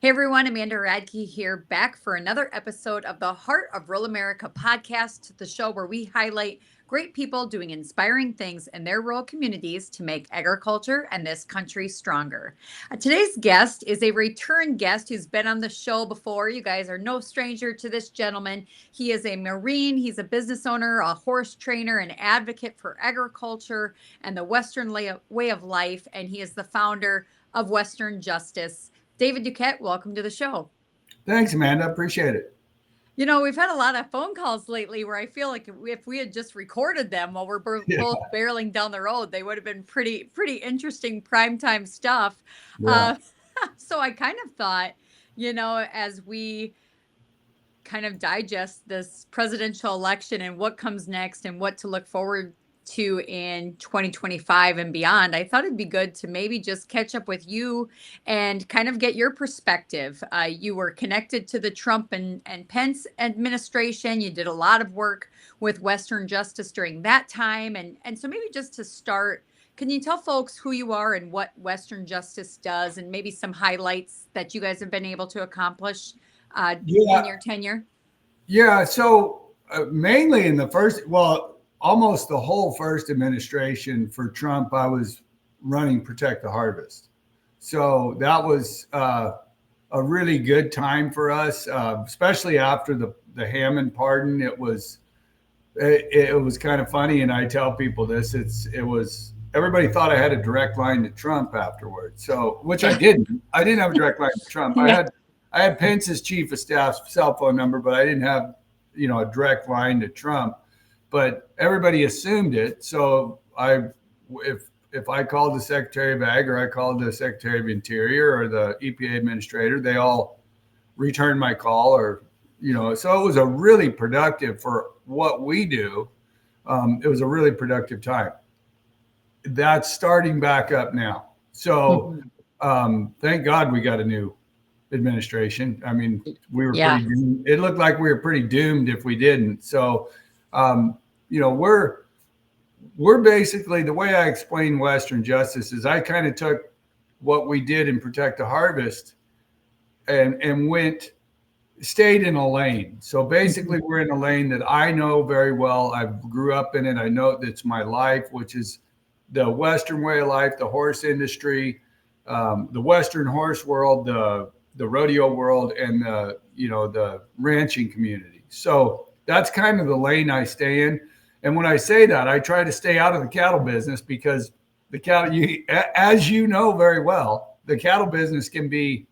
Hey everyone, Amanda Radke here, back for another episode of the Heart of Rural America podcast, the show where we highlight great people doing inspiring things in their rural communities to make agriculture and this country stronger. Today's guest is a return guest who's been on the show before. You guys are no stranger to this gentleman. He is a Marine, he's a business owner, a horse trainer, an advocate for agriculture and the Western way of life, and he is the founder of Western Justice. David Duquette, welcome to the show. Thanks, Amanda. Appreciate it. You know, we've had a lot of phone calls lately where I feel like if we had just recorded them while we're Yeah. both barreling down the road, they would have been pretty interesting primetime stuff. Yeah. Uh, so I kind of thought, as we kind of digest this presidential election and what comes next and what to look forward to in 2025 and beyond, I thought it'd be good to maybe just catch up with you and kind of get your perspective. You were connected to the Trump and Pence administration. You did a lot of work with Western Justice during that time. And so maybe just to start, can you tell folks who you are and what Western Justice does and maybe some highlights that you guys have been able to accomplish in Yeah. your tenure? Yeah. So mainly in the first, well, almost the whole first administration for Trump, I was running Protect the Harvest. So that was a really good time for us, especially after the Hammond pardon. It was kind of funny, and I tell people this. It was everybody thought I had a direct line to Trump afterwards. So which I didn't. I didn't have a direct line to Trump. Yeah. I had Pence's chief of staff's cell phone number, but I didn't have a direct line to Trump. But everybody assumed it. So if I called the Secretary of Ag or I called the Secretary of Interior or the EPA administrator, they all returned my call so it was a really productive for what we do. It was a really productive time. That's starting back up now. So thank God we got a new administration. I mean, we were Yeah. pretty doomed. It looked like we were pretty doomed if we didn't. So, we're basically the way I explain Western Justice is I kind of took what we did in Protect the Harvest and stayed in a lane. So basically, we're in a lane that I know very well. I grew up in it. I know it's my life, which is the Western way of life, the horse industry, the Western horse world, the rodeo world, and the ranching community. So that's kind of the lane I stay in. And when I say that, I try to stay out of the cattle business because the cattle, as you know very well, the cattle business can be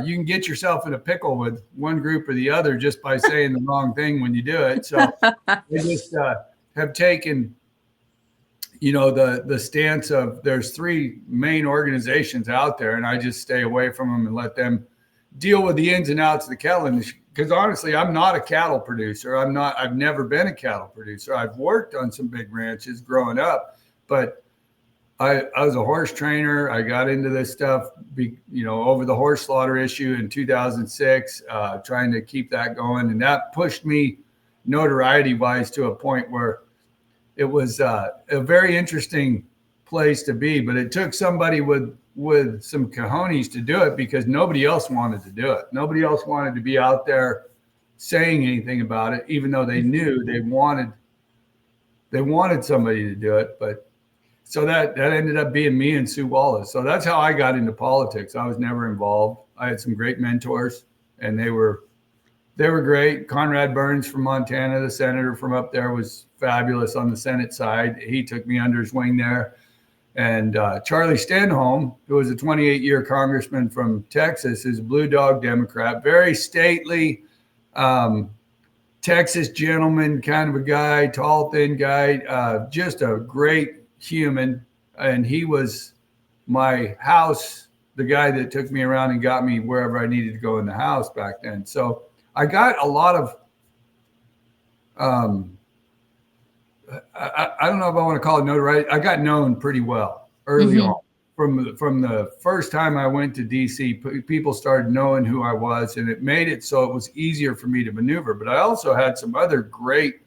you can get yourself in a pickle with one group or the other just by saying the wrong thing when you do it. So I just have taken the stance of there's three main organizations out there, and I just stay away from them and let them deal with the ins and outs of the cattle industry. Because honestly, I'm not a cattle producer. I've never been a cattle producer. I've worked on some big ranches growing up, but I was a horse trainer. I got into this stuff, over the horse slaughter issue in 2006, trying to keep that going. And that pushed me notoriety wise to a point where it was a very interesting place to be, but it took somebody with some cojones to do it because nobody else wanted to do it. Nobody else wanted to be out there saying anything about it, even though they knew they wanted somebody to do it. But so that ended up being me and Sue Wallace. So that's how I got into politics. I was never involved. I had some great mentors, and they were great. Conrad Burns from Montana, the senator from up there, was fabulous on the Senate side. He took me under his wing there. And Charlie Stenholm, who was a 28-year congressman from Texas, is a blue dog Democrat, very stately, Texas gentleman kind of a guy, tall, thin guy, just a great human. And he was my house, the guy that took me around and got me wherever I needed to go in the house back then. So I got a lot of, I don't know if I want to call it notoriety. I got known pretty well early on. From the first time I went to DC, people started knowing who I was, and it made it so it was easier for me to maneuver. But I also had some other great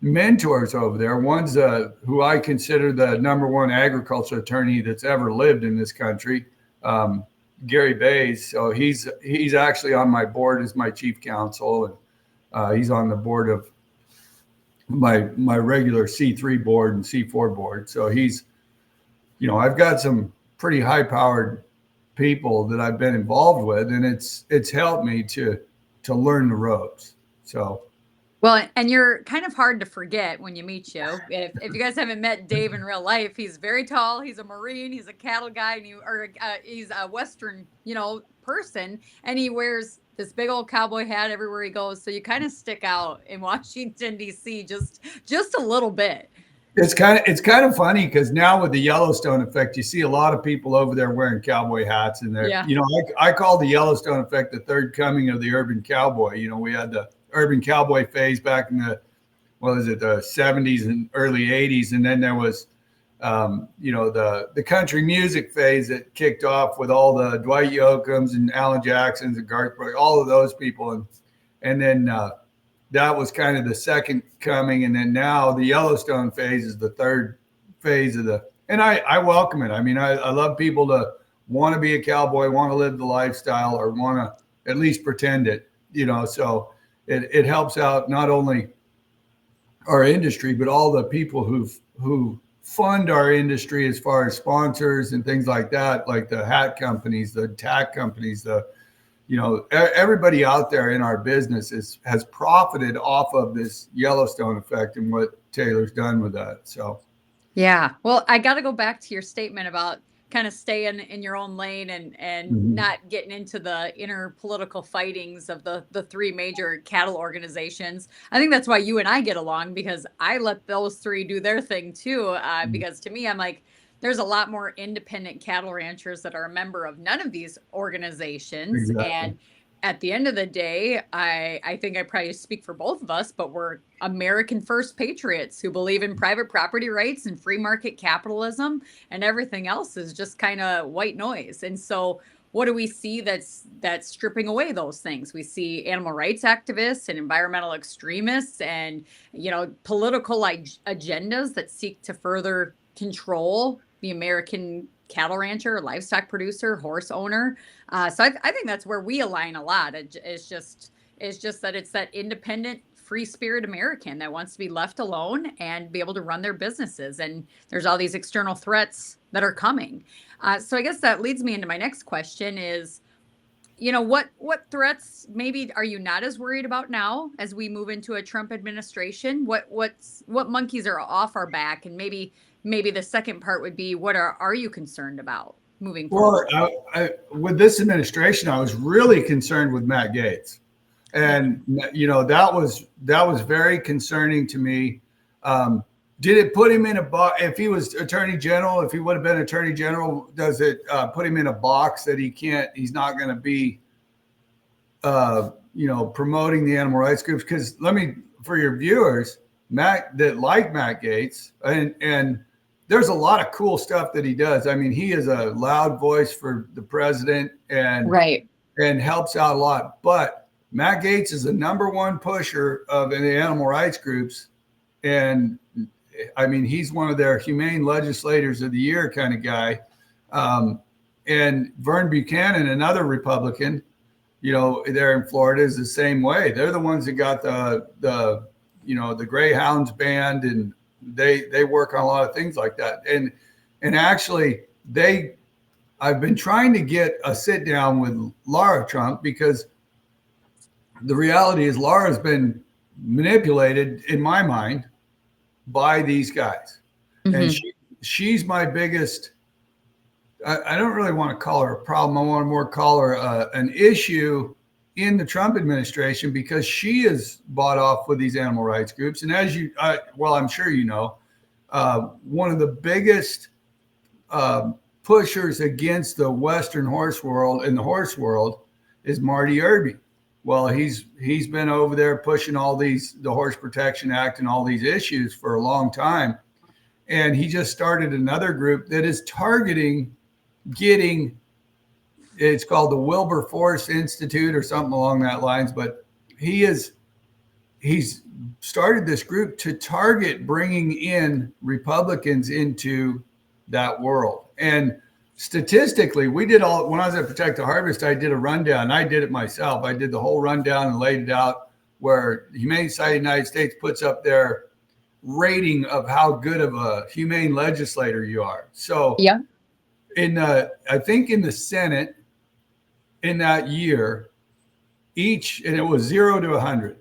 mentors over there. One's who I consider the number one agriculture attorney that's ever lived in this country. Gary Bays. So he's actually on my board as my chief counsel, and he's on the board of my regular C3 board and C4 board. So he's, I've got some pretty high powered people that I've been involved with, and it's helped me to learn the ropes. So Well, and you're kind of hard to forget when you meet you. If you guys haven't met Dave in real life, he's very tall. He's a Marine. He's a cattle guy, and he's a Western, person, and he wears this big old cowboy hat everywhere he goes. So you kind of stick out in Washington D.C. just a little bit. It's kind of funny because now with the Yellowstone effect, you see a lot of people over there wearing cowboy hats, and they're, Yeah. I call the Yellowstone effect the third coming of the urban cowboy. We had the urban cowboy phase back in the 70s and early 80s, and then there was the country music phase that kicked off with all the Dwight Yoakams and Alan Jacksons and Garth Brooks, all of those people, and then that was kind of the second coming, and then now the Yellowstone phase is the third phase and I welcome it. I mean, I love people to want to be a cowboy, want to live the lifestyle, or want to at least pretend it, so it helps out not only our industry, but all the people who fund our industry as far as sponsors and things like that, like the hat companies, the tack companies, everybody out there in our business has profited off of this Yellowstone effect and what Taylor's done with that. So, Yeah. Well, I got to go back to your statement about kind of staying in your own lane and not getting into the inner political fightings of the three major cattle organizations. I think that's why you and I get along, because I let those three do their thing too. Because to me, I'm like, there's a lot more independent cattle ranchers that are a member of none of these organizations. exactly. And at the end of the day, I think I probably speak for both of us, but we're American first patriots who believe in private property rights and free market capitalism, and everything else is just kind of white noise. And so what do we see that's stripping away those things? We see animal rights activists and environmental extremists and, political agendas that seek to further control the American cattle rancher, livestock producer, horse owner. So I think that's where we align a lot. It's just that it's that independent, free spirit American that wants to be left alone and be able to run their businesses. And there's all these external threats that are coming. So I guess that leads me into my next question is, what threats maybe are you not as worried about now as we move into a Trump administration? What monkeys are off our back? And maybe the second part would be, what are you concerned about moving forward? Well, with this administration, I was really concerned with Matt Gaetz, and that was very concerning to me. Did it put him in a box? If he was attorney general, if he would have been attorney general, does it put him in a box that he's not going to be, promoting the animal rights groups? Because for your viewers, Matt Gaetz, and there's a lot of cool stuff that he does. I mean, he is a loud voice for the president and Right. and helps out a lot. But Matt Gaetz is the number one pusher of the animal rights groups, and I mean, he's one of their humane legislators of the year kind of guy. And Vern Buchanan, another Republican, there in Florida, is the same way. They're the ones that got the Greyhounds banned, and they work on a lot of things like that. And actually, I've been trying to get a sit down with Laura Trump, because the reality is Laura's been manipulated, in my mind, by these guys. And she's my biggest, I don't really want to call her a problem. I want to more call her an issue in the Trump administration, because she is bought off with these animal rights groups. And as I'm sure one of the biggest pushers against the Western horse world and the horse world is Marty Irby. Well, he's been over there pushing the Horse Protection Act and all these issues for a long time. And he just started another group that is targeting it's called the Wilberforce Institute or something along that lines. But he's started this group to target bringing in Republicans into that world. And statistically, we did all, when I was at Protect the Harvest, I did a rundown. I did it myself. I did the whole rundown and laid it out where the Humane Society of the United States puts up their rating of how good of a humane legislator you are. So Yeah. I think in the Senate in that year, each, and it was 0 to 100.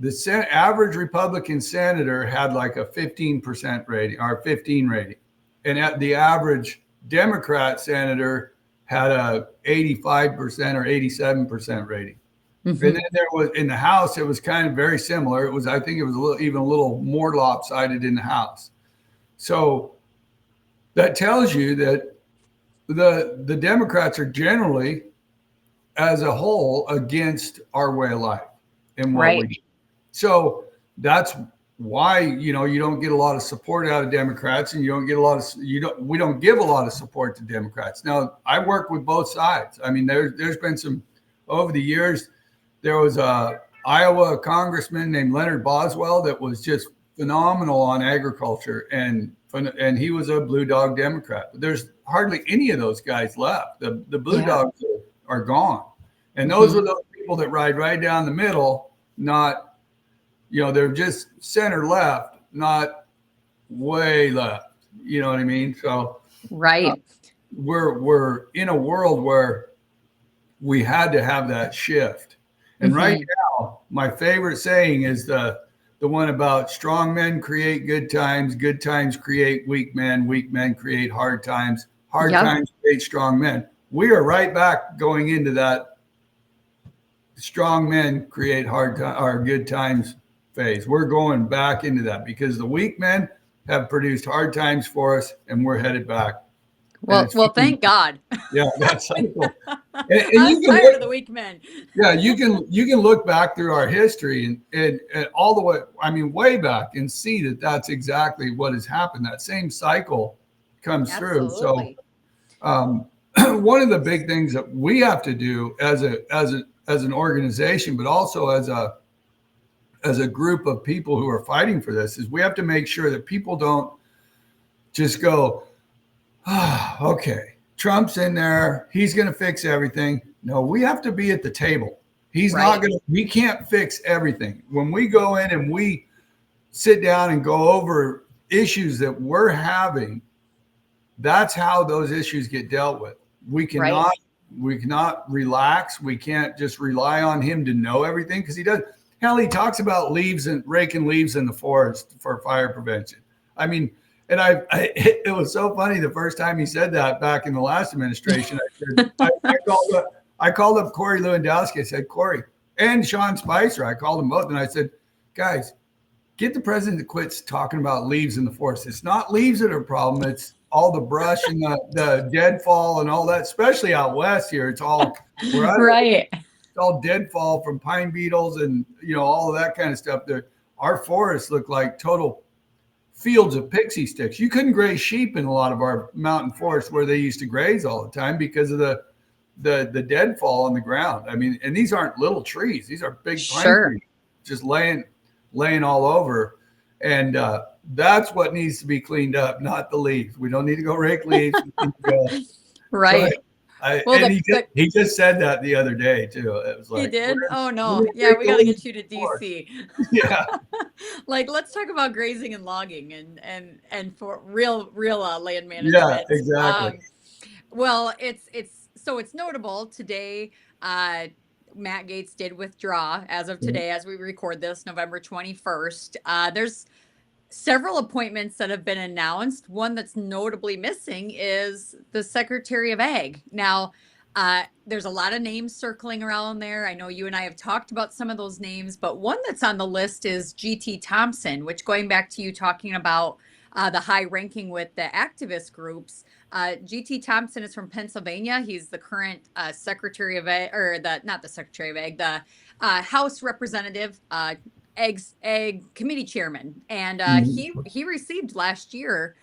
The average Republican senator had like a 15% rating or 15 rating, and at the average Democrat senator had a 85% or 87% rating. And then Hmm. there was in the House, it was kind of very similar. It was, I think it was even a little more lopsided in the House. So that tells you that the Democrats are generally, as a whole, against our way of life and what we Right. do. So that's why you don't get a lot of support out of Democrats, and you don't get a lot of you don't we don't give a lot of support to Democrats. Now I work with both sides. I mean, there's been some over the years. There was a Iowa congressman named Leonard Boswell that was just phenomenal on agriculture, and he was a blue dog Democrat. But there's hardly any of those guys left. The blue Yeah. dogs are gone, and those Hmm. are those people that ride right down the middle. Not they're just center left, not way left. You know what I mean? So uh, Right. we're in a world where we had to have that shift. And right Hmm. now, my favorite saying is the one about strong men create good times create weak men create hard Yep. times create strong men. We are right back going into that strong men create or good times phase. We're going back into that because the weak men have produced hard times for us, and we're headed back. And Well, it's well, funny. thank God. Yeah, that cycle. And I'm you can tired of the look, weak men. yeah, you can look back through our history and all the way, I mean, way back, and see that that's exactly what has happened. That same cycle comes through. So Absolutely. um, one of the big things that we have to do as an organization, but also as a group of people who are fighting for this, is we have to make sure that people don't just go, okay, Trump's in there. He's going to fix everything. No, we have to be at the table. He's not Right. going to, we can't fix everything. When we go in and we sit down and go over issues that we're having, that's how those issues get dealt with. We Right. cannot, we cannot relax. We can't just rely on him to know everything because he does. Hell, he talks about leaves and raking leaves in the forest for fire prevention. I mean, and it was so funny the first time he said that back in the last administration. I said, I called up Corey Lewandowski. I said, Corey and Sean Spicer. I called them both, and I said, guys, get the president to quit talking about leaves in the forest. It's not leaves that are a problem. It's all the brush and the deadfall and all that, especially out west here. It's all where I live. Right. It's all deadfall from pine beetles and all of that kind of stuff. Our forests look like total fields of pixie sticks. You couldn't graze sheep in a lot of our mountain forests where they used to graze all the time because of the deadfall on the ground. I mean, and these aren't little trees; these are big pine Sure. trees just laying all over, and that's what needs to be cleaned up, not the leaves. We don't need to go rake leaves. We need to go. So Right. Well, and the, the he just said that the other day too. It was he like did. Oh we're no. gonna Yeah, rake we the got to leaves get you to before. DC. Yeah, Like, let's talk about grazing and logging and for real land yeah, management. exactly. Well, it's notable today. Uh, Matt Gates did withdraw as of today, as we record this, November 21st. There's several appointments that have been announced. One that's notably missing is the Secretary of Ag. Now, there's a lot of names circling around there. I know you and I have talked about some of those names, but one that's on the list is G.T. Thompson, which, going back to you talking about the high ranking with the activist groups, G.T. Thompson is from Pennsylvania. He's the current Secretary of Ag, or the not the Secretary of Ag, the House Representative, egg committee chairman, and Mhm. he received last year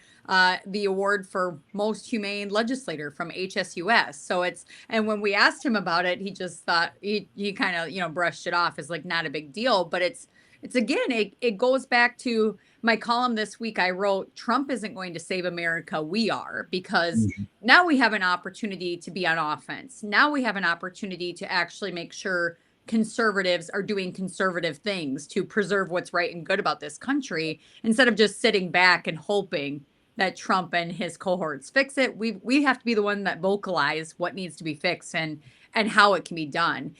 the award for most humane legislator from HSUS. So it's, and when we asked him about it, he just thought he kind of brushed it off as like not a big deal. But it's again, it goes back to my column this week, I wrote, Trump isn't going to save America. We are, because Mhm. now we have an opportunity to be on offense. Now we have an opportunity to actually make sure conservatives are doing conservative things to preserve what's right and good about this country, instead of just sitting back and hoping that Trump and his cohorts fix it. We have to be the one that vocalize what needs to be fixed and how it can be done.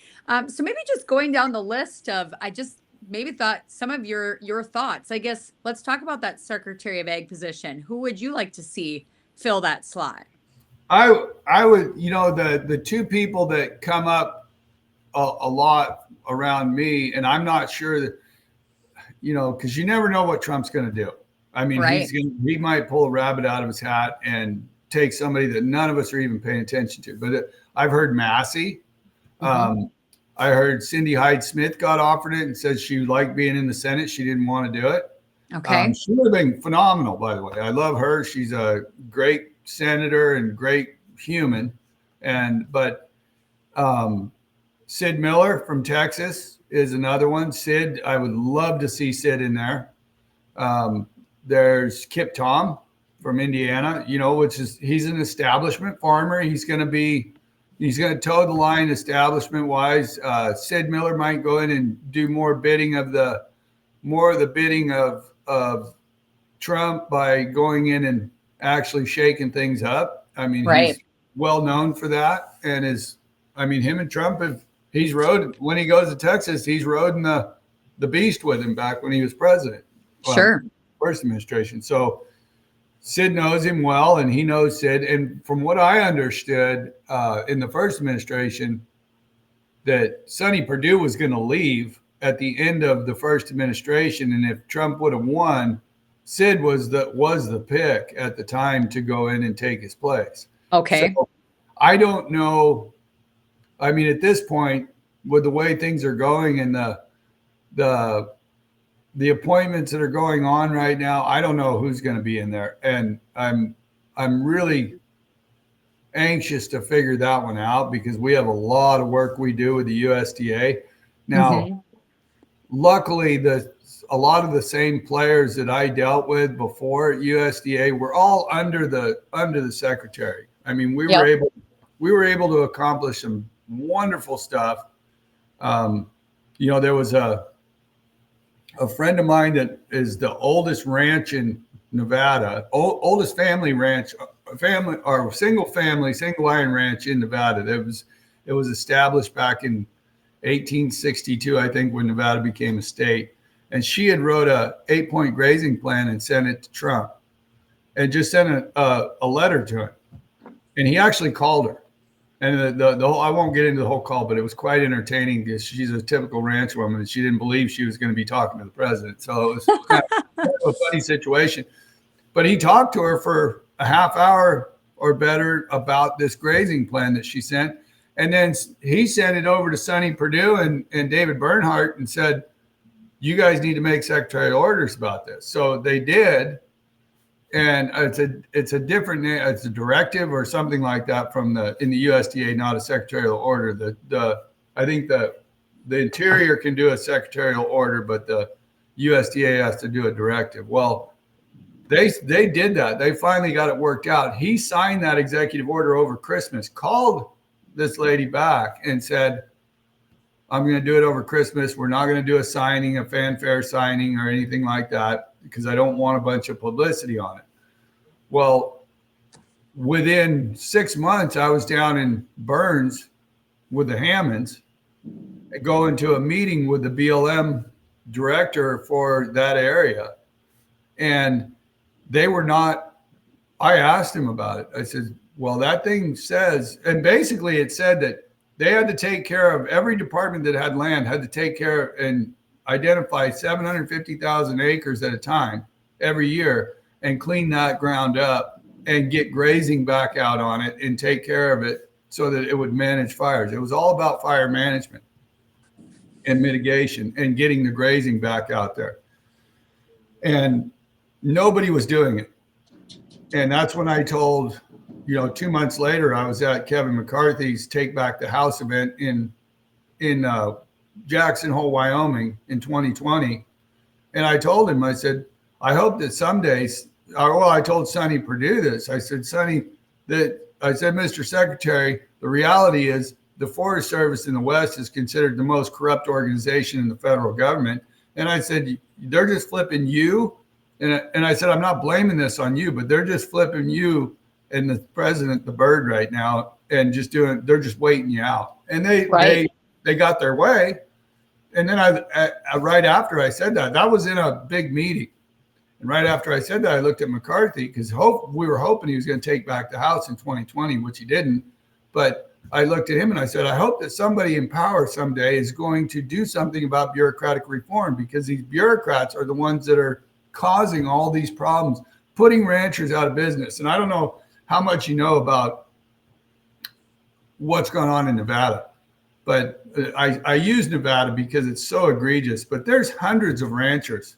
So maybe just going down the list of, I just maybe thought some of your thoughts. I guess let's talk about that Secretary of Ag position. Who would you like to see fill that slot? I would, the two people that come up a lot around me, and I'm not sure that, because you never know what Trump's going to do. I mean, Right. he might pull a rabbit out of his hat and take somebody that none of us are even paying attention to. But I've heard Massey. Mm-hmm. I heard Cindy Hyde Smith got offered it and said she liked being in the Senate. She didn't want to do it. Okay. She would have been phenomenal, by the way. I love her. She's a great senator and great human. But Sid Miller from Texas is another one. Sid, I would love to see Sid in there. There's Kip Tom from Indiana, which is, he's an establishment farmer. He's going to toe the line establishment wise. Sid Miller might go in and do more of the bidding of Trump by going in and actually shaking things up. I mean, he's Right. well known for that. Him and Trump he's rode, when he goes to Texas, he's riding the beast with him back when he was president. Sure. First administration. So Sid knows him well, and he knows Sid. And from what I understood in the first administration, that Sonny Perdue was going to leave at the end of the first administration, and if Trump would have won, Sid was the pick at the time to go in and take his place. So Okay. I don't know. I mean, at this point, with the way things are going and the appointments that are going on right now, I don't know who's going to be in there, and I'm really anxious to figure that one out because we have a lot of work we do with the USDA. Now, Mm-hmm. luckily, a lot of the same players that I dealt with before at USDA were all under the secretary. I mean, Yep. we were able to accomplish some wonderful stuff. There was a friend of mine that is the oldest ranch in Nevada, oldest family ranch, single iron ranch in Nevada. It was established back in 1862, I think, when Nevada became a state. And she had wrote a 8-point grazing plan and sent it to Trump, and just sent a letter to him. And he actually called her. And the whole, I won't get into the whole call, but it was quite entertaining because she's a typical ranch woman and she didn't believe she was going to be talking to the president. So it was kind of a funny situation. But he talked to her for a half hour or better about this grazing plan that she sent. And then he sent it over to Sonny Perdue and David Bernhardt and said, you guys need to make secretarial orders about this. So they did. And it's a different name. It's a directive or something like that in the USDA, not a secretarial order. I think the Interior can do a secretarial order, but the USDA has to do a directive. Well, they did that. They finally got it worked out. He signed that executive order over Christmas, called this lady back and said, I'm going to do it over Christmas. We're not going to do a fanfare signing or anything like that because I don't want a bunch of publicity on it. Well, within 6 months, I was down in Burns with the Hammonds, going to a meeting with the BLM director for that area. And they were not, I asked him about it. I said, well, that thing says, and basically it said that they had to take care of, every department that had land had to take care of and identify 750,000 acres at a time every year and clean that ground up and get grazing back out on it and take care of it so that it would manage fires. It was all about fire management and mitigation and getting the grazing back out there. And nobody was doing it. And that's when I told, 2 months later, I was at Kevin McCarthy's Take Back the House event in Jackson Hole, Wyoming in 2020. And I told him, I said, I hope that some days, well, I told Sonny Perdue this. I said, Sonny, I said, Mr. Secretary, the reality is the Forest Service in the West is considered the most corrupt organization in the federal government. And I said, they're just flipping you. And I said, I'm not blaming this on you, but they're just flipping you and the president, the bird right now, and they're just waiting you out. And Right. they got their way. And then right after I said that was in a big meeting. And right after I said that, I looked at McCarthy because we were hoping he was going to take back the House in 2020, which he didn't. But I looked at him and I said, I hope that somebody in power someday is going to do something about bureaucratic reform, because these bureaucrats are the ones that are causing all these problems, putting ranchers out of business. And I don't know how much you know about what's going on in Nevada, but I use Nevada because it's so egregious. But there's hundreds of ranchers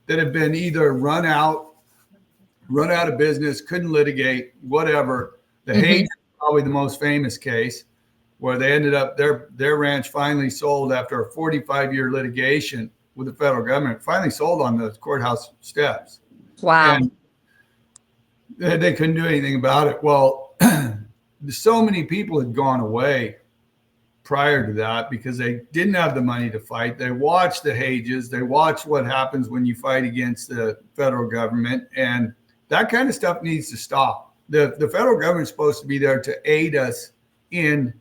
that have been either run out of business, couldn't litigate, whatever. The Hayes is probably the most famous case, where they ended up their ranch finally sold after a 45-year litigation with the federal government. Finally sold on the courthouse steps. Wow. And they couldn't do anything about it. Well, so many people had gone away prior to that because they didn't have the money to fight. They watched the Hages. They watched what happens when you fight against the federal government. And that kind of stuff needs to stop. The federal government is supposed to be there to aid us in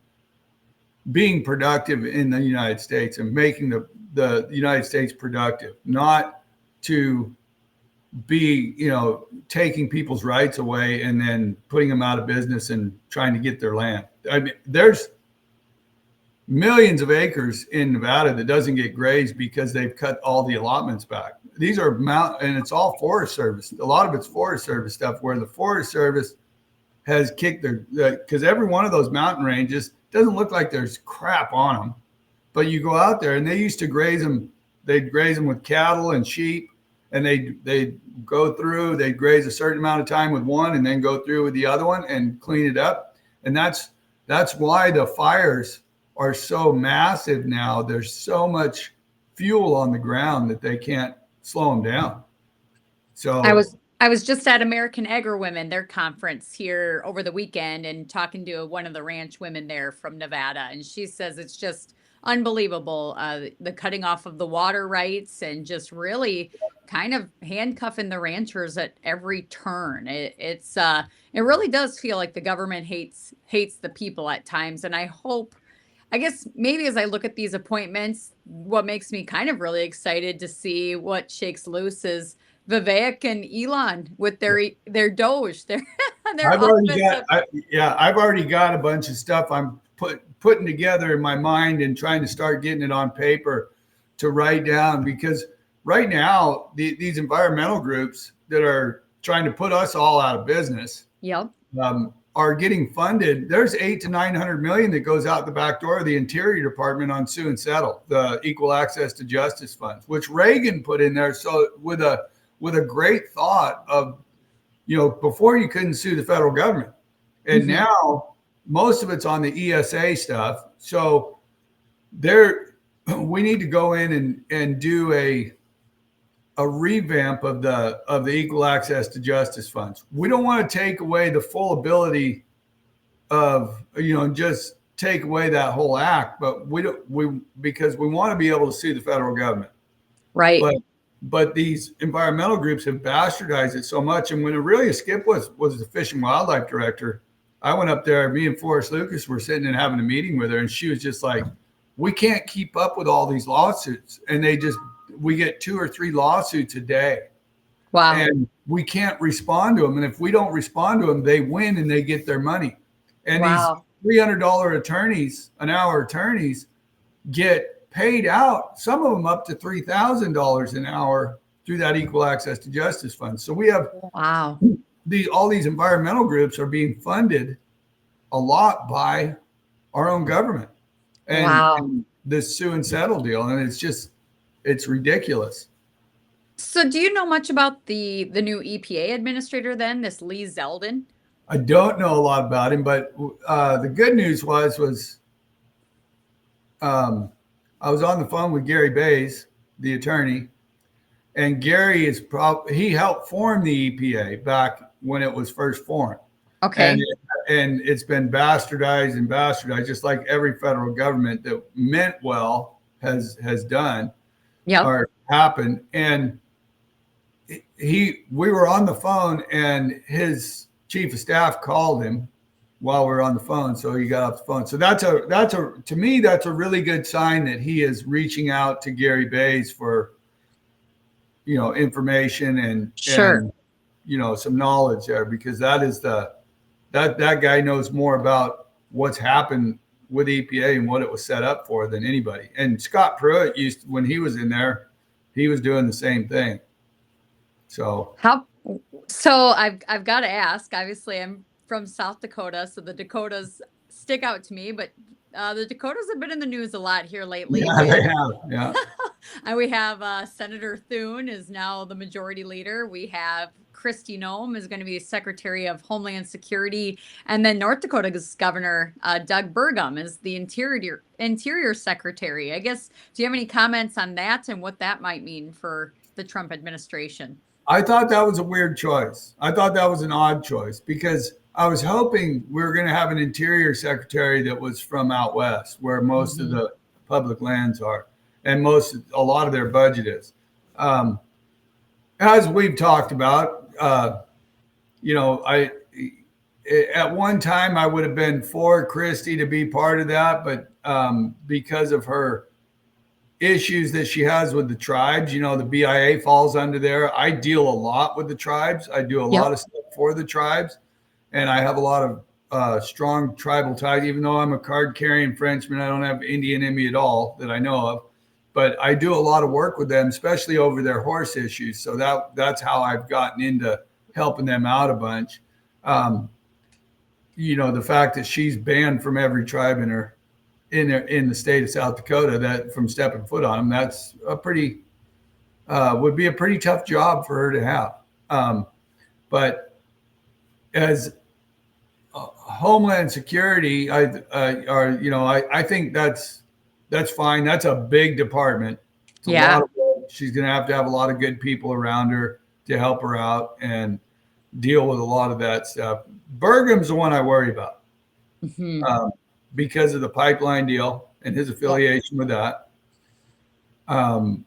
being productive in the United States and making the United States productive, not to be, taking people's rights away and then putting them out of business and trying to get their land. I mean, there's millions of acres in Nevada that doesn't get grazed because they've cut all the allotments back. These are and it's all Forest Service. A lot of it's Forest Service stuff, where the Forest Service has kicked because every one of those mountain ranges doesn't look like there's crap on them, but you go out there and they used to graze them. They'd graze them with cattle and sheep, and they'd go through, they'd graze a certain amount of time with one and then go through with the other one and clean it up. And that's why the fires are so massive now. There's so much fuel on the ground that they can't slow them down. So I was just at American Agri Women, their conference here over the weekend, and talking to one of the ranch women there from Nevada, and she says it's just unbelievable, the cutting off of the water rights and just really kind of handcuffing the ranchers at every turn. It really does feel like the government hates the people at times, and I guess maybe as I look at these appointments, what makes me kind of really excited to see what shakes loose is Vivek and Elon with their Doge, their I've already office. I've already got a bunch of stuff I'm putting together in my mind and trying to start getting it on paper to write down, because right now these environmental groups that are trying to put us all out of business, Yep. Are getting funded. There's $800 to $900 million that goes out the back door of the Interior Department on sue and settle, the Equal Access to Justice funds, which Reagan put in there. So with a great thought of, before you couldn't sue the federal government, and now most of it's on the ESA stuff. So we need to go in and do a revamp of the Equal Access to Justice funds. We don't want to take away the full ability of, just take away that whole act, but because we want to be able to sue the federal government. Right. But these environmental groups have bastardized it so much. And when Aurelia Skip was the Fish and Wildlife Director, I went up there, me and Forrest Lucas were sitting and having a meeting with her, and she was just like, we can't keep up with all these lawsuits. And we get 2 or 3 lawsuits a day. Wow. And we can't respond to them. And if we don't respond to them, they win and they get their money. And these $300 an hour attorneys get paid out, some of them up to $3,000 an hour through that Equal Access to Justice fund. So we have all these environmental groups are being funded a lot by our own government. And this sue and settle deal. And it's ridiculous. So do you know much about the new EPA administrator then, this Lee Zeldin? I don't know a lot about him, but the good news was I was on the phone with Gary Bays, the attorney, And Gary is he helped form the EPA back when it was first formed, and Okay. it's been bastardized and bastardized, just like every federal government that meant well has done Yep. or happened. And we were on the phone, and his chief of staff called him while we were on the phone, so he got off the phone. So that's a to me that's a really good sign that he is reaching out to Gary Bays for information Sure. and some knowledge there, because that guy knows more about what's happened with EPA and what it was set up for than anybody. And Scott Pruitt when he was in there, he was doing the same thing. So How so I've got to ask, obviously I'm from South Dakota, so the Dakotas stick out to me, but the Dakotas have been in the news a lot here lately yeah, they with have. Yeah. and we have Senator Thune is now the majority leader. We have Kristi Noem is going to be Secretary of Homeland Security, and then North Dakota's Governor Doug Burgum is the Interior Secretary. I guess, do you have any comments on that and what that might mean for the Trump administration? I thought that was a weird choice. I thought that was an odd choice, because I was hoping we were going to have an interior secretary that was from out west, where most of Hmm. the public lands are, and a lot of their budget is. Um, as we've talked about, I at one time I would have been for Kristi to be part of that, but because of her issues that she has with the tribes. The BIA falls under there. I deal a lot with the tribes. I do a lot Yep. of stuff for the tribes, and I have a lot of strong tribal ties. Even though I'm a card carrying Frenchman, I don't have Indian in me at all that I know of. But I do a lot of work with them, especially over their horse issues. So that's how I've gotten into helping them out a bunch. Um, the fact that she's banned from every tribe in the state of South Dakota that from stepping foot on them, that's a pretty would be a pretty tough job for her to have. But as Homeland Security, I think that's fine. That's a big department. It's a lot Yeah. of work. She's going to have a lot of good people around her to help her out and deal with a lot of that stuff. Burgum's the one I worry about, Hmm. um, because of the pipeline deal and his Yep. affiliation with that. Um,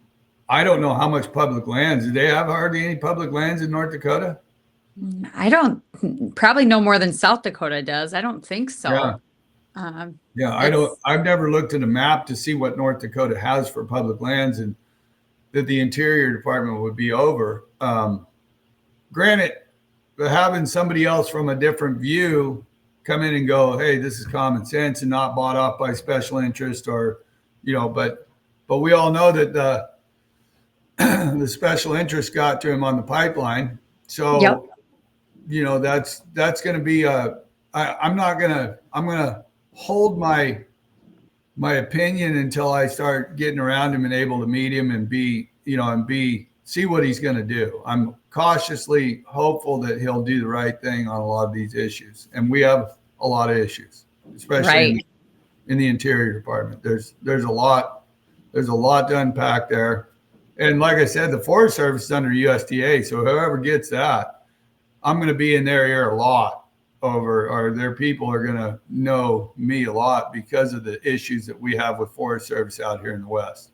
I don't know how much public lands. Do they have hardly any public lands in North Dakota? I don't probably no more than South Dakota does. I don't think Yeah. so. Um, Yeah. I don't, it's I've never looked at a map to see what North Dakota has for public lands and that the Interior Department would be over. Granted, having somebody else from a different view come in and go, hey, this is common sense and not bought off by special interest but we all know that the special interest got to him on the pipeline. Yep. So, that's going to be I'm going to hold my opinion until I start getting around him and able to meet him and see what he's going to do. I'm cautiously hopeful that he'll do the right thing on a lot of these issues. And we have a lot of issues, especially Right. in the Interior Department. There's a lot to unpack there. And like I said, the Forest Service is under USDA. So whoever gets that, I'm going to be in their ear a lot or their people are going to know me a lot because of the issues that we have with Forest Service out here in the West.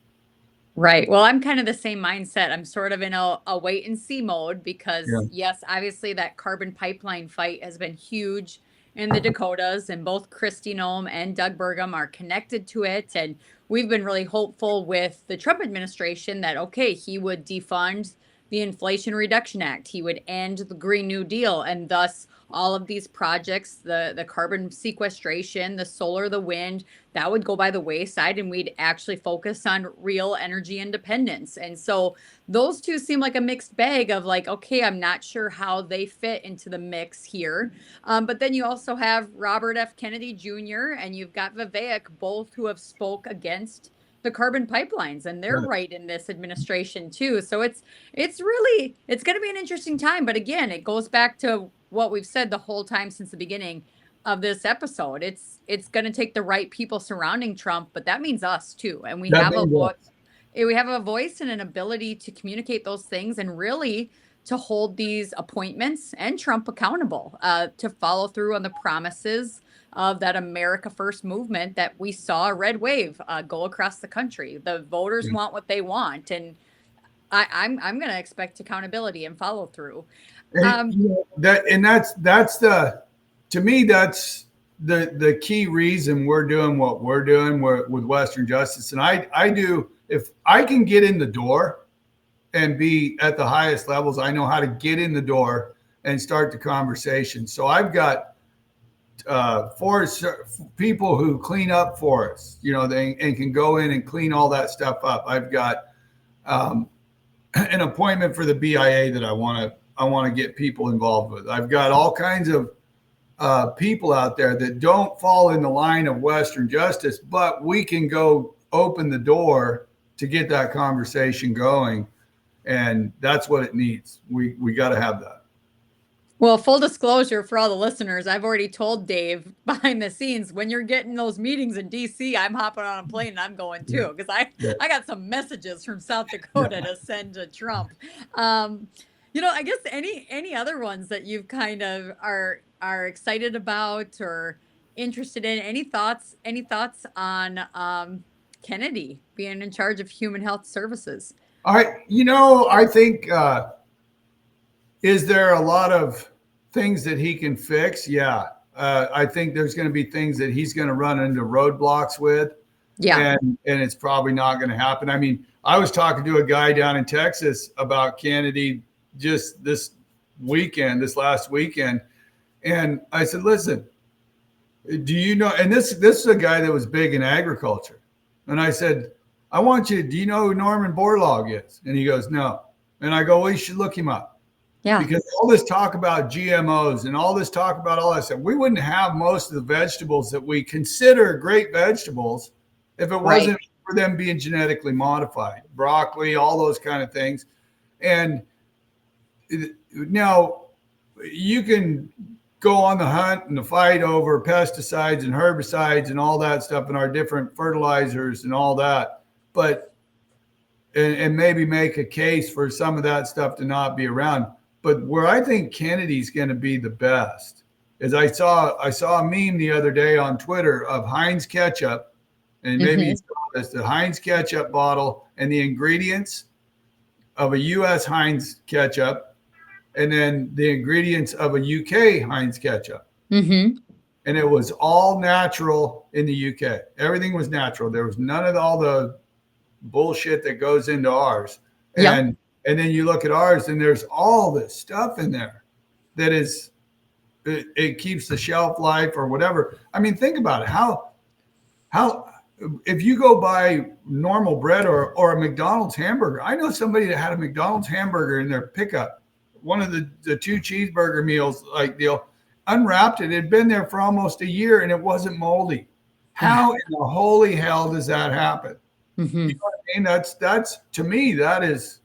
Right. Well, I'm kind of the same mindset. I'm sort of in a wait and see mode Yeah. because, yes, obviously that carbon pipeline fight has been huge in the Dakotas, and both Kristi Noem and Doug Burgum are connected to it. And we've been really hopeful with the Trump administration that, okay, he would defund the Inflation Reduction Act, he would end the Green New Deal, and thus all of these projects, the carbon sequestration, the solar, the wind, that would go by the wayside and we'd actually focus on real energy independence. And so those two seem like a mixed bag of like, okay, I'm not sure how they fit into the mix here. But then you also have Robert F. Kennedy Jr. and you've got Vivek, both who have spoke against the carbon pipelines, and they're Right. right in this administration too. So it's going to be an interesting time. But again, it goes back to what we've said the whole time since the beginning of this episode. It's going to take the right people surrounding Trump, but that means us too, and we That have a means voice. we have a voice and an ability to communicate those things and really to hold these appointments and Trump accountable, to follow through on the promises of that America First movement that we saw a red wave go across the country. The voters want what they want, and I'm going to expect accountability and follow through. And, that's the, to me, that's the key reason we're doing what we're doing with Western Justice. And I do, if I can get in the door and be at the highest levels, I know how to get in the door and start the conversation. So I've got forest people who clean up forests, and can go in and clean all that stuff up. I've got an appointment for the BIA that I want to get people involved with. I've got all kinds of people out there that don't fall in the line of Western Justice, but we can go open the door to get that conversation going, and that's what it needs. We got to have that. Well, full disclosure for all the listeners, I've already told Dave behind the scenes, when you're getting those meetings in DC, I'm hopping on a plane and I'm going too, because I got some messages from South Dakota to send to Trump. I guess any other ones that you've kind of are excited about or interested in? Any thoughts? Any thoughts on Kennedy being in charge of Human Health Services? I think. Is there a lot of things that he can fix? Yeah. I think there's going to be things that he's going to run into roadblocks with. Yeah. And it's probably not going to happen. I mean, I was talking to a guy down in Texas about Kennedy just this last weekend. And I said, listen, do you know, and this is a guy that was big in agriculture. And I said, do you know who Norman Borlaug is? And he goes, no. And I go, well, you should look him up. Yeah. Because all this talk about GMOs and all this talk about all that stuff, we wouldn't have most of the vegetables that we consider great vegetables if it wasn't for them being genetically modified. Broccoli, all those kind of things. And now you can go on the hunt and the fight over pesticides and herbicides and all that stuff and our different fertilizers and all that, but and maybe make a case for some of that stuff to not be around. But where I think Kennedy's going to be the best is I saw a meme the other day on Twitter of Heinz ketchup, and maybe you saw this, the Heinz ketchup bottle and the ingredients of a U.S. Heinz ketchup, and then the ingredients of a UK Heinz ketchup. Mm-hmm. And it was all natural in the UK. Everything was natural. There was none of all the bullshit that goes into ours. And then you look at ours and there's all this stuff in there that is, it keeps the shelf life or whatever. I mean, think about it. How, if you go buy normal bread or a McDonald's hamburger, I know somebody that had a McDonald's hamburger in their pickup, one of the 2 cheeseburger meals, like deal, unwrapped it. It had been there for almost a year and it wasn't moldy. How in the holy hell does that happen? Mm-hmm. You know what I mean? That's to me, that is,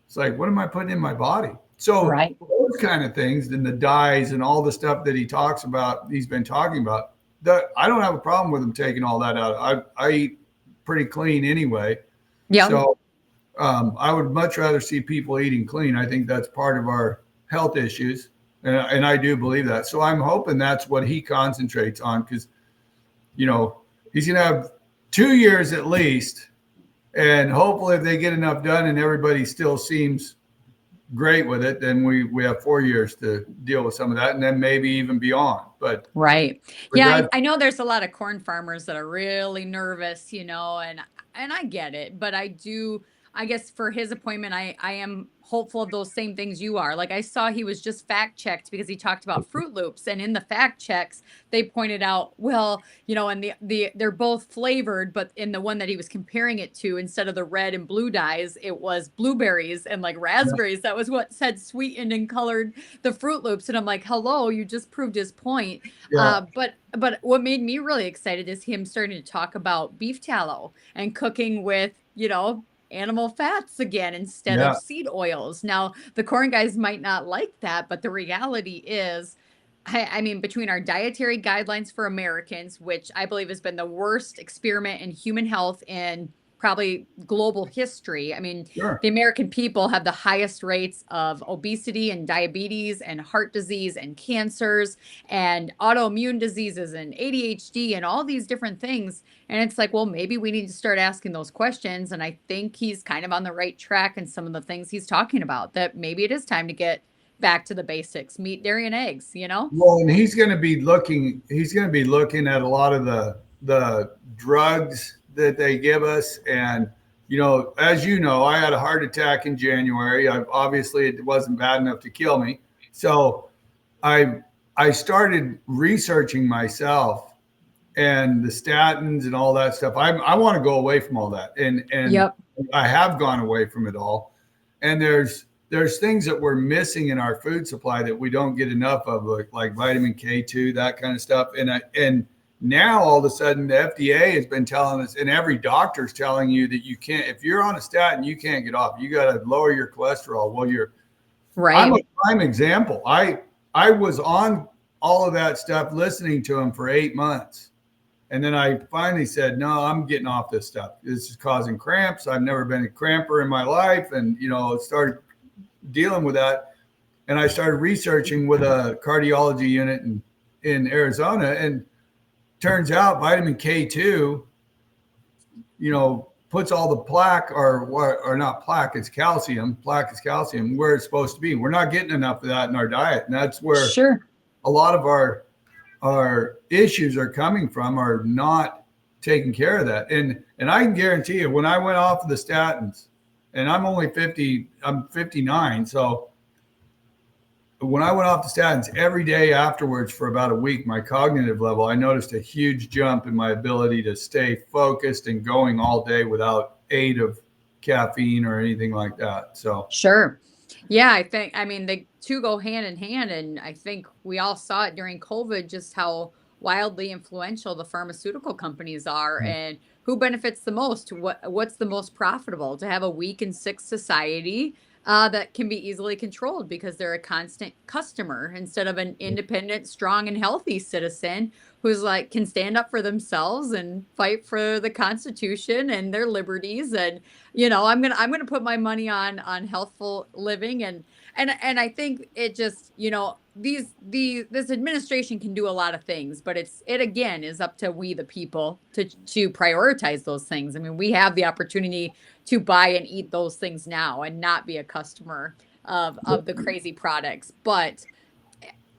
it's like, what am I putting in my body? So those kind of things, and the dyes and all the stuff that he talks about, he's been talking about, that I don't have a problem with him taking all that out. I eat pretty clean anyway. Yeah. So I would much rather see people eating clean. I think that's part of our health issues. And I do believe that. So I'm hoping that's what he concentrates on, because, he's going to have 2 years at least. And hopefully if they get enough done and everybody still seems great with it, then we have 4 years to deal with some of that, and then maybe even beyond. But yeah, I know there's a lot of corn farmers that are really nervous, and I get it, but I guess for his appointment, I am hopeful of those same things you are. Like, I saw he was just fact checked because he talked about Fruit Loops, and in the fact checks they pointed out, well, and they're both flavored, but in the one that he was comparing it to, instead of the red and blue dyes, it was blueberries and like raspberries. That was what said sweetened and colored the Fruit Loops. And I'm like, hello, you just proved his point. But what made me really excited is him starting to talk about beef tallow and cooking with animal fats again instead of seed oils. Now, the corn guys might not like that, but the reality is, I mean, between our dietary guidelines for Americans, which I believe has been the worst experiment in human health in probably global history. I mean, Sure. the American people have the highest rates of obesity and diabetes and heart disease and cancers and autoimmune diseases and ADHD and all these different things. And it's like, well, maybe we need to start asking those questions. And I think he's kind of on the right track in some of the things he's talking about, that maybe it is time to get back to the basics, meat, dairy, and eggs, you know? Well, and he's going to be looking. He's going to be looking at a lot of the drugs that they give us, and as you know, I had a heart attack in January. Obviously, it wasn't bad enough to kill me, so I I started researching myself and the statins and all that stuff. I want to go away from all that, and Yep. I have gone away from it all. And there's things that we're missing in our food supply that we don't get enough of, like vitamin K2, that kind of stuff. And now all of a sudden the FDA has been telling us, and every doctor's telling you that you can't, if you're on a statin, you can't get off. You got to lower your cholesterol. Well, I'm Right. a prime example. I was on all of that stuff, listening to him for 8 months. And then I finally said, no, I'm getting off this stuff. This is causing cramps. I've never been a cramper in my life. And, started dealing with that. And I started researching with a cardiology unit in Arizona. And turns out vitamin K2, puts all the plaque or not plaque, it's calcium. Plaque is calcium where it's supposed to be. We're not getting enough of that in our diet. And that's where Sure. a lot of our issues are coming from, are not taking care of that. And I can guarantee you, when I went off of the statins, and I'm only 50, I'm 59. So when I went off the statins, every day afterwards for about a week, my cognitive level, I noticed a huge jump in my ability to stay focused and going all day without aid of caffeine or anything like that. So Sure. Yeah, I mean, the two go hand in hand. And I think we all saw it during COVID, just how wildly influential the pharmaceutical companies are and who benefits the most. What's the most profitable? To have a weak and sick society that can be easily controlled because they're a constant customer instead of an independent, strong, and healthy citizen who's like can stand up for themselves and fight for the Constitution and their liberties. And I'm gonna put my money on healthful living. And I think it just, this administration can do a lot of things, but it again is up to we the people to prioritize those things. I mean, we have the opportunity to buy and eat those things now and not be a customer of the crazy products. But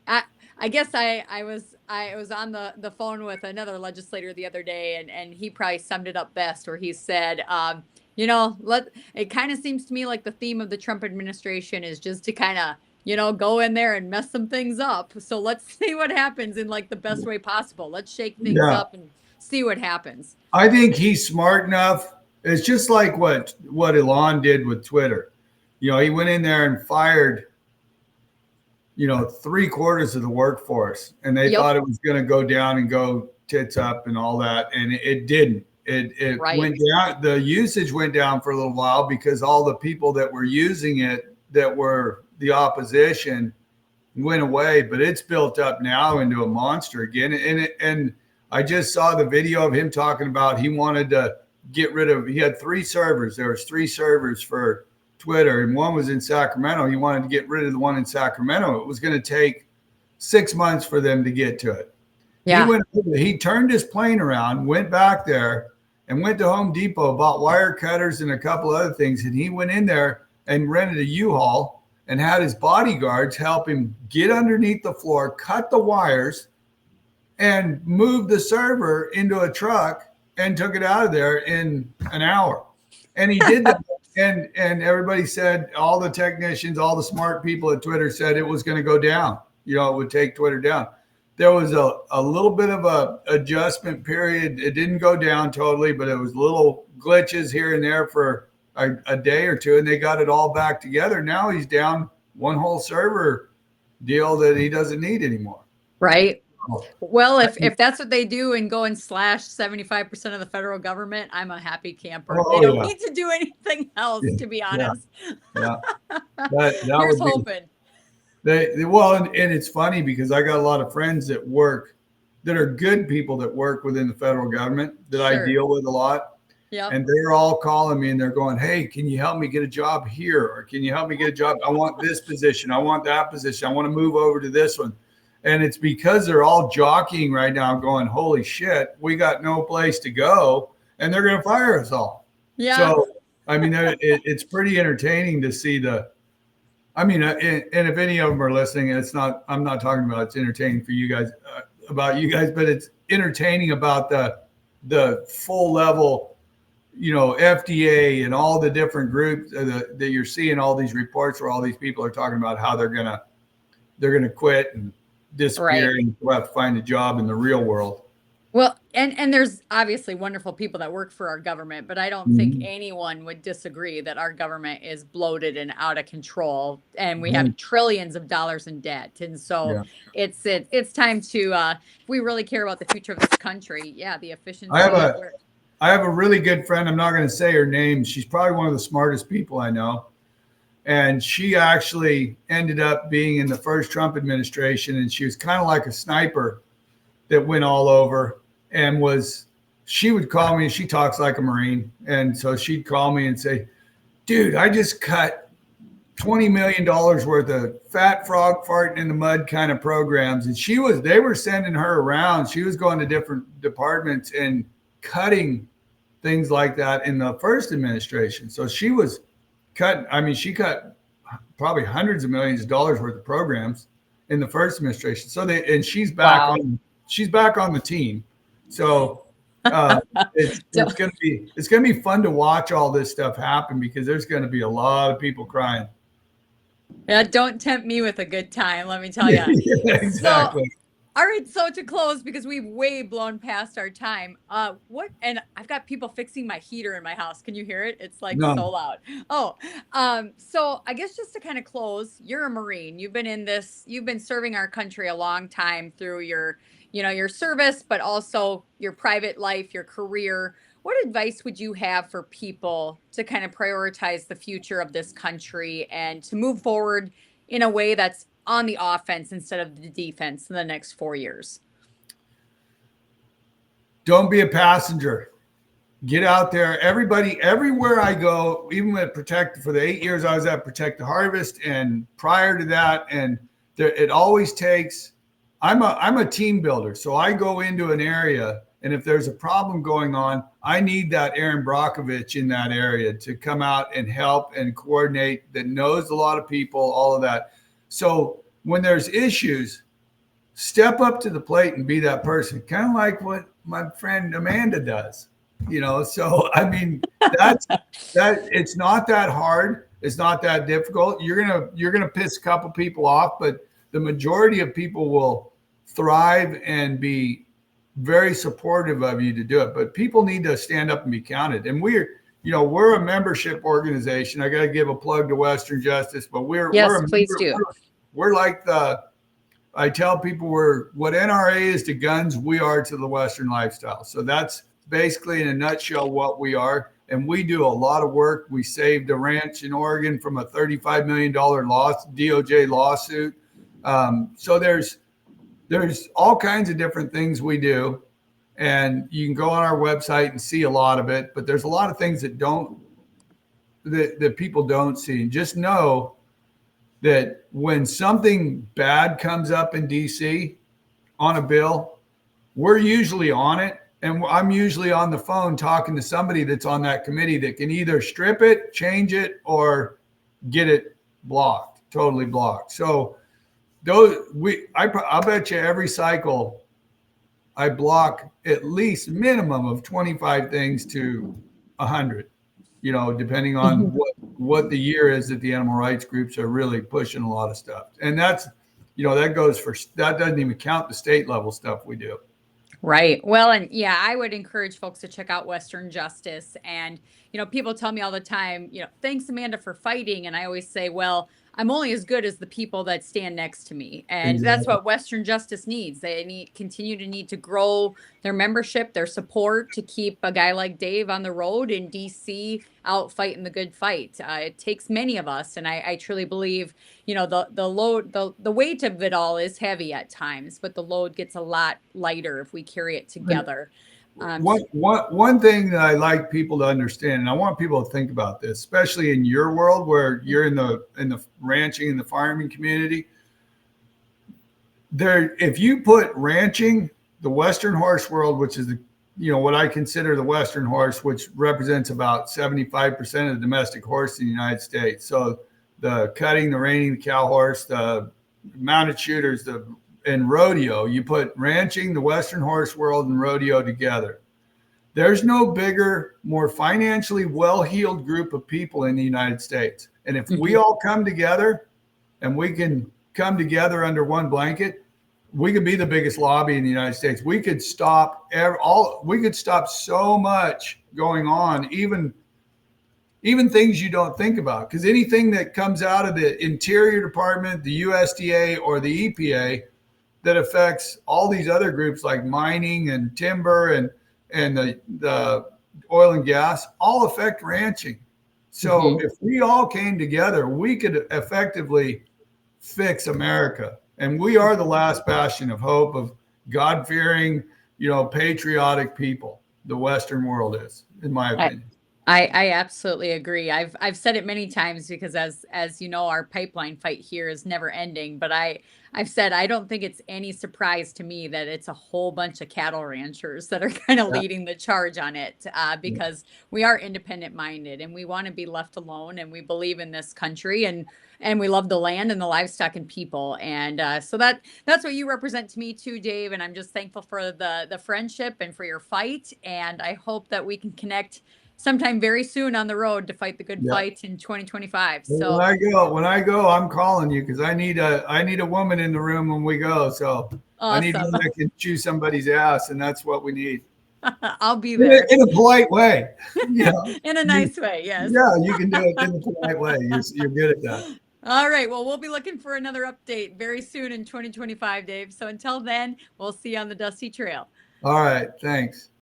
I I guess I was on the phone with another legislator the other day, and he probably summed it up best, where he said, let it kind of seems to me like the theme of the Trump administration is just to kind of go in there and mess some things up. So let's see what happens in like the best way possible. Let's shake things yeah, up and see what happens. I think he's smart enough. It's just like what Elon did with Twitter. He went in there and fired, three-quarters of the workforce, and they Yep. thought it was going to go down and go tits up and all that, and it didn't. It Right. went down. The usage went down for a little while because all the people that were using it, that were the opposition, went away. But it's built up now into a monster again. And I just saw the video of him talking about he wanted to get rid of. He had three servers. There was three servers for Twitter, and one was in Sacramento. He wanted to get rid of the one in Sacramento. It was going to take 6 months for them to get to it. Yeah. He turned his plane around, went back there, and went to Home Depot, bought wire cutters and a couple other things. And he went in there and rented a U-Haul and had his bodyguards help him get underneath the floor, cut the wires, and move the server into a truck and took it out of there in an hour. And he did that. And everybody said, all the technicians, all the smart people at Twitter said it was going to go down. It would take Twitter down. There was a little bit of a adjustment period. It didn't go down totally, but it was little glitches here and there for a day or two, and they got it all back together. Now he's down one whole server deal that he doesn't need anymore. Right. Oh, Well, if that's what they do and go and slash 75% of the federal government, I'm a happy camper. They don't yeah, need to do anything else, yeah, to be yeah, honest. yeah. That Here's would be. hoping. And it's funny because I got a lot of friends that are good people that work within the federal government that I Sure. deal with a lot. Yep. and they're all calling me and they're going, "Hey, can you help me get a job here? Or can you help me get a job? I want this position. I want that position. I want to move over to this one." And it's because they're all jockeying right now, going, "Holy shit, we got no place to go, and they're going to fire us all." Yeah. So, I mean, it's pretty entertaining to see the. I mean, and if any of them are listening, it's not. I'm not talking about it's entertaining for you guys, about you guys, but it's entertaining about the full level, FDA and all the different groups that you're seeing all these reports where all these people are talking about how they're gonna quit and disappear Right. and go have to find a job in the real world. Well, and there's obviously wonderful people that work for our government, but I don't think Mhm. anyone would disagree that our government is bloated and out of control, and we Right. have trillions of dollars in debt. And so Yeah. it's time to if we really care about the future of this country, yeah, the I have efficiency of a where. I have a really good friend. I'm not going to say her name. She's probably one of the smartest people I know. And she actually ended up being in the first Trump administration, and she was kind of like a sniper that went all over and was. She would call me. She talks like a Marine, and so she'd call me and say, "Dude, I just cut $20 million worth of fat frog farting in the mud kind of programs." And they were sending her around. She was going to different departments and cutting things like that in the first administration. So she was I mean, she cut probably hundreds of millions of dollars worth of programs in the first administration. And Wow. she's back on the team. So uh, it's So, gonna be fun to watch all this stuff happen because there's gonna be a lot of people crying. yeah, don't tempt me with a good time, let me tell you. Yeah, So, exactly. all right, so to close, because we've way blown past our time, what and I've got people fixing my heater in my house. Can you hear it? It's like so No. loud. Oh, so I guess just to kind of close, you're a Marine. You've been serving our country a long time through your service, but also your private life, your career. What advice would you have for people to kind of prioritize the future of this country and to move forward in a way that's on the offense instead of the defense in the next 4 years? Don't be a passenger. Get out there. Everybody, everywhere I go, even at Protect, for the 8 years I was at Protect the Harvest, and prior to that, and it always takes. I'm a team builder, so I go into an area, and if there's a problem going on, I need that Aaron Brockovich in that area to come out and help and coordinate. That knows a lot of people, all of that. So when there's issues, step up to the plate and be that person, kind of like what my friend Amanda does. So I mean, that's that. It's not that hard. It's not that difficult. You're gonna piss a couple people off, but the majority of people will thrive and be very supportive of you to do it. But people need to stand up and be counted. And we're a membership organization. I got to give a plug to Western Justice, but we're Yes, a please member. do. We're like the I tell people we're what NRA is to guns, we are to the Western lifestyle. So that's basically in a nutshell what we are. And we do a lot of work. We saved a ranch in Oregon from a $35 million DOJ lawsuit. So there's all kinds of different things we do. And you can go on our website and see a lot of it. But there's a lot of things that people don't see. And just know that when something bad comes up in DC on a bill, we're usually on it. And I'm usually on the phone talking to somebody that's on that committee that can either strip it, change it, or get it blocked, totally blocked. So I'll bet you every cycle I block at least minimum of 25 things to 100, depending on what the year is that the animal rights groups are really pushing a lot of stuff. And that doesn't even count the state level stuff we do. Right. Well, and yeah, I would encourage folks to check out Western Justice. And, people tell me all the time, thanks, Amanda, for fighting. And I always say, well, I'm only as good as the people that stand next to me. And that's Exactly. what Western Justice needs. They continue to need to grow their membership, their support to keep a guy like Dave on the road in DC out fighting the good fight. It takes many of us. And I truly believe, the load, the weight of it all is heavy at times, but the load gets a lot lighter if we carry it And together. Um, One thing that I like people to understand, and I want people to think about this, especially in your world where you're in the ranching and the farming community. There, if you put ranching, the Western horse world, which is the what I consider the Western horse, which represents about 75% of the domestic horse in the United States. So the cutting, the reining, the cow horse, the mounted shooters, and rodeo. You put ranching, the Western horse world, and rodeo together. There's no bigger, more financially well-heeled group of people in the United States. And if we mhm. all come together and we can come together under one blanket, we could be the biggest lobby in the United States. We could stop we could stop so much going on, even things you don't think about. Because anything that comes out of the Interior Department, the USDA, or the EPA that affects all these other groups like mining and timber and the oil and gas all affect ranching. So Mhm. if we all came together, we could effectively fix America. And we are the last bastion of hope of God fearing, patriotic people. The Western world is, in my I opinion. I absolutely agree. I've said it many times because as you know, our pipeline fight here is never ending. But I've said I don't think it's any surprise to me that it's a whole bunch of cattle ranchers that are kind of Yeah. leading the charge on it, because we are independent minded and we want to be left alone and we believe in this country and we love the land and the livestock and people. And so that's what you represent to me too, Dave. And I'm just thankful for the friendship and for your fight. And I hope that we can connect sometime very soon on the road to fight the good Yeah. fight in 2025. When So I go, I'm calling you because I need a woman in the room when we go. So I need one awesome. that can chew somebody's ass, and that's what we need I'll be there in a polite way. in a You, nice way. Yes. yeah, you can do it in a polite way. You're good at that. All right. Well, we'll be looking for another update very soon in 2025, Dave. So until then, we'll see you on the Dusty Trail. All right, thanks.